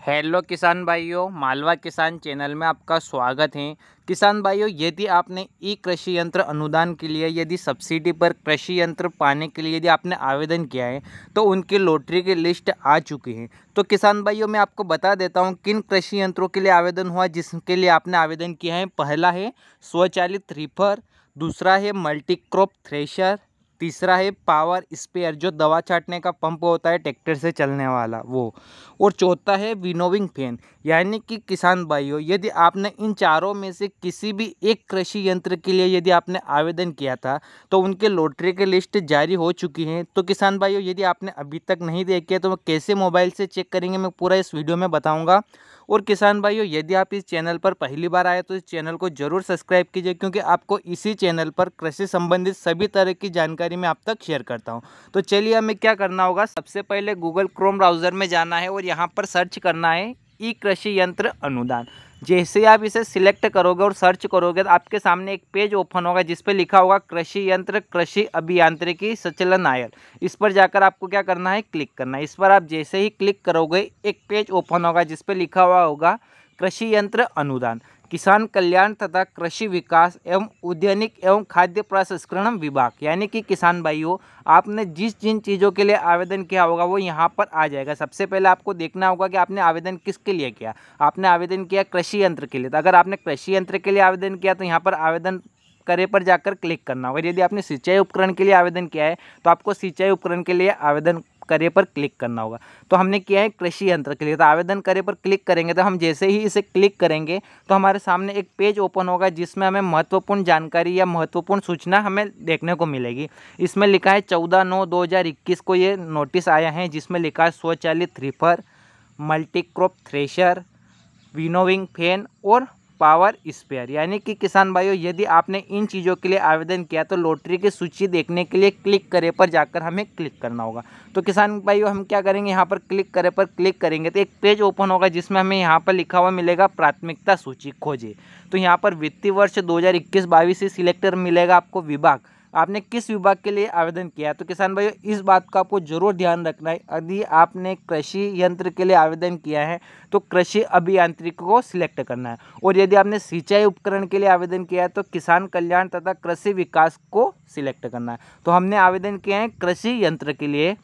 Hello किसान भाइयों, मालवा किसान चैनल में आपका स्वागत है। किसान भाइयों, यदि आपने ई कृषि यंत्र अनुदान के लिए यदि सब्सिडी पर कृषि यंत्र पाने के लिए यदि आपने आवेदन किया है तो उनकी लॉटरी की लिस्ट आ चुकी है। तो किसान भाइयों, मैं आपको बता देता हूं किन कृषि यंत्रों के लिए आवेदन हुआ जिसके लिए आपने आवेदन किया है। पहला है स्वचालित रीपर, दूसरा है मल्टी क्रॉप थ्रेशर, तीसरा है पावर स्प्रेयर जो दवा छांटने का पंप होता है ट्रैक्टर से चलने वाला वो, और चौथा है विनोविंग फैन। यानी कि किसान भाइयों, यदि आपने इन चारों में से किसी भी एक कृषि यंत्र के लिए यदि आपने आवेदन किया था तो उनके लॉटरी की लिस्ट जारी हो चुकी है। तो किसान भाइयों, यदि आपने अभी तक नहीं देखी है तो वो कैसे मोबाइल से चेक करेंगे मैं पूरा इस वीडियो में बताऊंगा। और किसान भाइयों, यदि आप इस चैनल पर पहली बार आए तो इस चैनल को जरूर सब्सक्राइब कीजिए, क्योंकि आपको इसी चैनल पर कृषि संबंधित सभी तरह की जानकारी मैं आप तक शेयर करता हूं। तो चलिए, हमें क्या करना होगा, सबसे पहले गूगल क्रोम ब्राउज़र में जाना है और यहाँ पर सर्च करना है ई कृषि यंत्र अनुदान। जैसे आप इसे सिलेक्ट करोगे और सर्च करोगे तो आपके सामने एक पेज ओपन होगा जिस पे लिखा होगा कृषि यंत्र कृषि अभियांत्रिकी संचालन आयल। इस पर जाकर आपको क्या करना है, क्लिक करना है। इस पर आप जैसे ही क्लिक करोगे एक पेज ओपन होगा जिस पे लिखा हुआ होगा कृषि यंत्र अनुदान, किसान कल्याण तथा कृषि विकास एवं उद्यानिक एवं खाद्य प्रसंस्करण विभाग। यानी कि किसान भाइयों, आपने जिन चीज़ों के लिए आवेदन किया होगा वो यहाँ पर आ जाएगा। सबसे पहले आपको देखना होगा कि आपने आवेदन किसके लिए किया। आपने आवेदन किया कृषि यंत्र के लिए, तो अगर आपने कृषि यंत्र के लिए आवेदन किया तो यहाँ पर आवेदन करे पर जाकर क्लिक करना होगा। यदि आपने सिंचाई उपकरण के लिए आवेदन किया है तो आपको सिंचाई उपकरण के लिए आवेदन करे पर क्लिक करना होगा। तो हमने किया है कृषि यंत्र के लिए, तो आवेदन करे पर क्लिक करेंगे तो हम जैसे ही इसे क्लिक करेंगे तो हमारे सामने एक पेज ओपन होगा जिसमें हमें महत्वपूर्ण जानकारी या महत्वपूर्ण सूचना हमें देखने को मिलेगी। इसमें लिखा है 14/9/2021 को ये नोटिस आया है जिसमें लिखा है स्वचालित reaper, multi crop thresher, winnowing fan और पावर स्पेयर। यानी कि किसान भाइयों, यदि आपने इन चीज़ों के लिए आवेदन किया तो लॉटरी की सूची देखने के लिए क्लिक करे पर जाकर हमें क्लिक करना होगा। तो किसान भाइयों, हम क्या करेंगे, यहाँ पर क्लिक करे पर क्लिक करेंगे तो एक पेज ओपन होगा जिसमें हमें यहाँ पर लिखा हुआ मिलेगा प्राथमिकता सूची खोजे। तो यहाँ पर वित्तीय वर्ष 2021-22 से सिलेक्टर मिलेगा आपको विभाग, आपने किस विभाग के लिए आवेदन किया है। तो किसान भाइयों, इस बात का आपको जरूर ध्यान रखना है। यदि आपने कृषि यंत्र के लिए आवेदन किया है तो कृषि अभियांत्रिकी को सिलेक्ट करना है, और यदि आपने सिंचाई उपकरण के लिए आवेदन किया है तो किसान कल्याण तथा कृषि विकास को सिलेक्ट करना है। तो हमने आवेदन किया है कृषि यंत्र के लिए,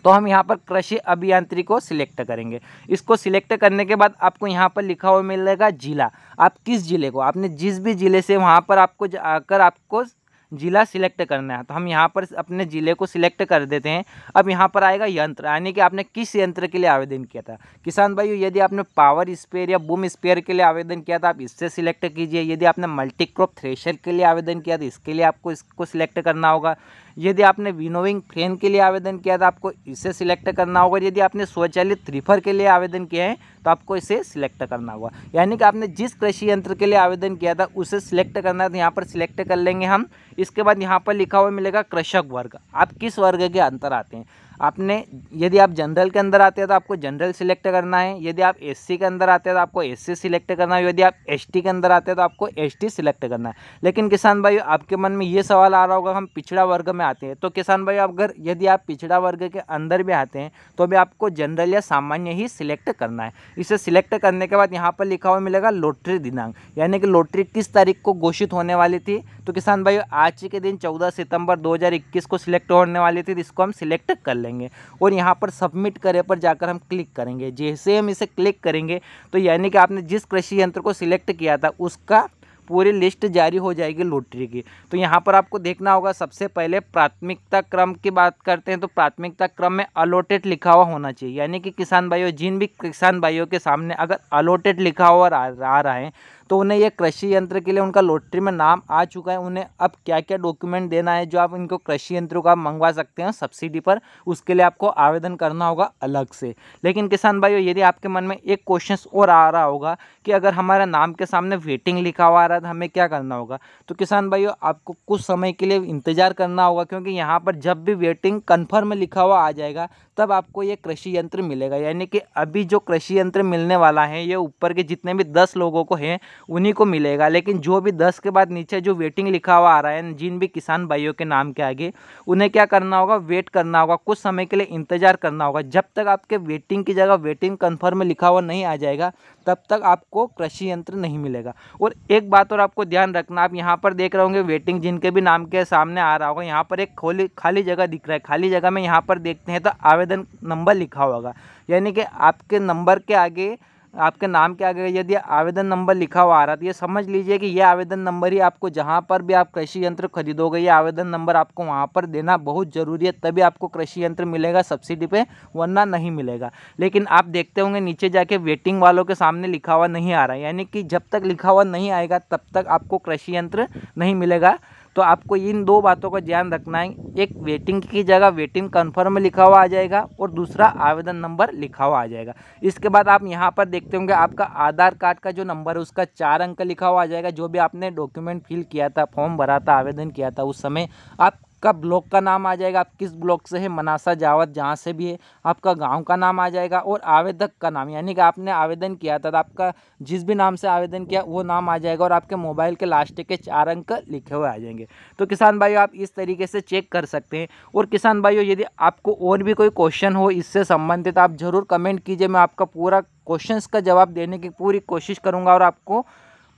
तो हम यहाँ पर कृषि अभियांत्रिकी को सिलेक्ट करेंगे। इसको सिलेक्ट करने के बाद आपको यहाँ पर लिखा हुआ मिलेगा जिला, आप किस जिले को, आपने जिस भी जिले से वहाँ पर आपको जाकर आपको जिला सिलेक्ट करना है। तो हम यहाँ पर अपने ज़िले को सिलेक्ट कर देते हैं। अब यहाँ पर आएगा यंत्र, यानी कि आपने किस यंत्र के लिए आवेदन किया था। किसान भाइयों, यदि आपने पावर स्पेयर या बूम स्पेयर के लिए आवेदन किया था आप इससे सिलेक्ट कीजिए। यदि आपने मल्टी क्रॉप थ्रेशर के लिए आवेदन किया तो इसके लिए आपको इसको सिलेक्ट करना होगा। यदि आपने विनोविंग फैन के लिए आवेदन किया था आपको इसे सिलेक्ट करना होगा। यदि आपने स्वचालित रीपर के लिए आवेदन किया है तो आपको इसे सिलेक्ट करना होगा। यानी कि आपने जिस कृषि यंत्र के लिए आवेदन किया था उसे सिलेक्ट करना है, तो यहाँ पर सिलेक्ट कर लेंगे हम। इसके बाद यहाँ पर लिखा हुआ मिलेगा कृषक वर्ग, आप किस वर्ग के अंतर आते हैं। आपने यदि आप जनरल के अंदर आते हैं तो आपको जनरल सिलेक्ट करना है। यदि आप एससी के अंदर आते हैं तो आपको एससी सिलेक्ट करना है। यदि आप एसटी के अंदर आते हैं तो आपको एसटी सिलेक्ट करना है। लेकिन किसान भाई, आपके मन में ये सवाल आ रहा होगा हम पिछड़ा वर्ग में आते हैं, तो किसान भाई अगर यदि आप पिछड़ा वर्ग के अंदर भी आते हैं तो भी आपको जनरल या सामान्य ही सिलेक्ट करना है। इसे सिलेक्ट करने के बाद यहाँ पर लिखा हुआ मिलेगा लॉटरी दिनांक, यानी कि लॉटरी किस तारीख को घोषित होने वाली थी। तो किसान भाई, आज के दिन 14 सितंबर 2021 को सिलेक्ट होने वाली थी, इसको हम सिलेक्ट कर लेंगे और यहाँ पर सबमिट करे पर जाकर हम क्लिक करेंगे। जैसे हम इसे क्लिक करेंगे तो यानी कि आपने जिस कृषि यंत्र को सिलेक्ट किया था उसका पूरी लिस्ट जारी हो जाएगी लॉटरी की। तो यहाँ पर आपको देखना होगा, सबसे पहले प्राथमिकता क्रम की बात करते हैं तो प्राथमिकता क्रम में अलॉटेड लिखा हुआ होना चाहिए। यानी कि किसान भाइयों, जिन भी किसान भाइयों के सामने अगर अलॉटेड लिखा हुआ आ रहा है तो उन्हें यह कृषि यंत्र के लिए उनका लॉटरी में नाम आ चुका है। उन्हें अब क्या क्या डॉक्यूमेंट देना है जो आप इनको कृषि यंत्रों का मंगवा सकते हैं सब्सिडी पर, उसके लिए आपको आवेदन करना होगा अलग से। लेकिन किसान भाइयों, यदि आपके मन में एक क्वेश्चन और आ रहा होगा कि अगर हमारा नाम के सामने वेटिंग लिखा हुआ आ रहा है तो हमें क्या करना होगा, तो किसान भाइयों आपको कुछ समय के लिए इंतजार करना होगा, क्योंकि यहाँ पर जब भी वेटिंग कन्फर्म लिखा हुआ आ जाएगा तब आपको ये कृषि यंत्र मिलेगा। यानी कि अभी जो कृषि यंत्र मिलने वाला है ये ऊपर के जितने भी 10 लोगों को हैं उन्हीं को मिलेगा, लेकिन जो भी 10 के बाद नीचे जो वेटिंग लिखा हुआ आ रहा है, जिन भी किसान भाइयों के नाम के आगे, उन्हें क्या करना होगा, वेट करना होगा, कुछ समय के लिए इंतजार करना होगा। जब तक आपके वेटिंग की जगह वेटिंग कन्फर्म में लिखा हुआ नहीं आ जाएगा तब तक आपको कृषि यंत्र नहीं मिलेगा। और एक बात और आपको ध्यान रखना, आप यहाँ पर देख रहे होंगे वेटिंग जिनके भी नाम के सामने आ रहा होगा, यहाँ पर एक खाली जगह दिख रहा है। खाली जगह में यहाँ पर देखते हैं तो आवेदन नंबर लिखा होगा, यानी कि आपके नंबर के आगे, आपके नाम के आगे यदि आवेदन नंबर लिखा हुआ आ रहा है तो ये समझ लीजिए कि ये आवेदन नंबर ही आपको जहाँ पर भी आप कृषि यंत्र खरीदोगे, ये आवेदन नंबर आपको वहाँ पर देना बहुत ज़रूरी है, तभी आपको कृषि यंत्र मिलेगा सब्सिडी पे, वरना नहीं मिलेगा। लेकिन आप देखते होंगे नीचे जाके वेटिंग वालों के सामने लिखा हुआ नहीं आ रहा है, यानी कि जब तक लिखा हुआ नहीं आएगा तब तक आपको कृषि यंत्र नहीं मिलेगा। तो आपको इन दो बातों का ध्यान रखना है, एक वेटिंग की जगह वेटिंग कन्फर्म में लिखा हुआ आ जाएगा और दूसरा आवेदन नंबर लिखा हुआ आ जाएगा। इसके बाद आप यहाँ पर देखते होंगे आपका आधार कार्ड का जो नंबर है उसका 4 अंक लिखा हुआ आ जाएगा। जो भी आपने डॉक्यूमेंट फिल किया था, फॉर्म भरा था, आवेदन किया था, उस समय आपका ब्लॉक का नाम आ जाएगा, आप किस ब्लॉक से है, मनासा जावत जहाँ से भी है, आपका गांव का नाम आ जाएगा और आवेदक का नाम, यानी कि आपने आवेदन किया था तो आपका जिस भी नाम से आवेदन किया वो नाम आ जाएगा और आपके मोबाइल के लास्ट के 4 अंक लिखे हुए आ जाएंगे। तो किसान भाइयों आप इस तरीके से चेक कर सकते हैं। और किसान भाइयों यदि आपको और भी कोई क्वेश्चन हो इससे संबंधित आप ज़रूर कमेंट कीजिए, मैं आपका पूरा क्वेश्चंस का जवाब देने की पूरी कोशिश करूँगा और आपको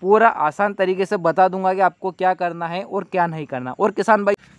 पूरा आसान तरीके से बता दूंगा कि आपको क्या करना है और क्या नहीं करना। और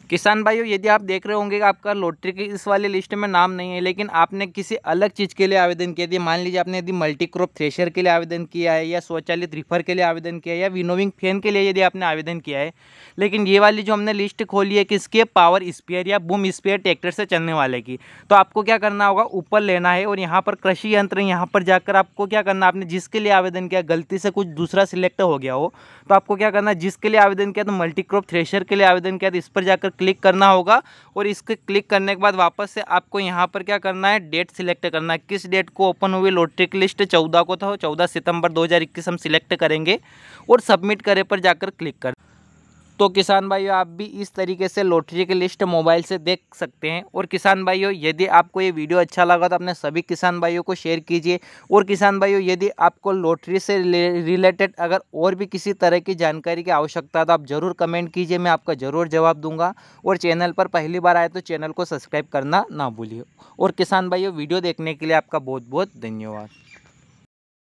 किसान भाइयों यदि आप देख रहे होंगे कि आपका लॉटरी की इस वाली लिस्ट में नाम नहीं है, लेकिन आपने किसी अलग चीज़ के लिए आवेदन किया दिया, मान लीजिए आपने यदि मल्टी क्रॉप थ्रेशर के लिए आवेदन किया है या स्वचालित रिफर के लिए आवेदन किया है या विनोविंग फैन के लिए यदि आपने आवेदन किया है, लेकिन ये वाली जो हमने लिस्ट खोली है किसकी, पावर स्पेयर या बूम स्पेयर ट्रैक्टर से चलने वाले की, तो आपको क्या करना होगा, ऊपर लेना है और यहाँ पर कृषि यंत्र, यहाँ पर जाकर आपको क्या करना, आपने जिसके लिए आवेदन किया गलती से कुछ दूसरा सिलेक्ट हो गया हो तो आपको क्या करना है, जिसके लिए आवेदन किया तो मल्टी क्रॉप थ्रेशर के लिए आवेदन किया तो इस पर जाकर क्लिक करना होगा और इसके क्लिक करने के बाद वापस से आपको यहाँ पर क्या करना है, डेट सिलेक्ट करना है, किस डेट को ओपन हुई लॉटरी की लिस्ट 14 को था, 14 सितंबर 2021 हम सिलेक्ट करेंगे और सबमिट करे पर जाकर क्लिक कर। तो किसान भाइयों आप भी इस तरीके से लॉटरी की लिस्ट मोबाइल से देख सकते हैं। और किसान भाइयों यदि आपको ये वीडियो अच्छा लगा तो अपने सभी किसान भाइयों को शेयर कीजिए। और किसान भाइयों यदि आपको लॉटरी से रिलेटेड अगर और भी किसी तरह की जानकारी की आवश्यकता है तो आप ज़रूर कमेंट कीजिए, मैं आपका ज़रूर जवाब दूंगा। और चैनल पर पहली बार आए तो चैनल को सब्सक्राइब करना ना भूलिए। और किसान भाइयों वीडियो देखने के लिए आपका बहुत बहुत धन्यवाद।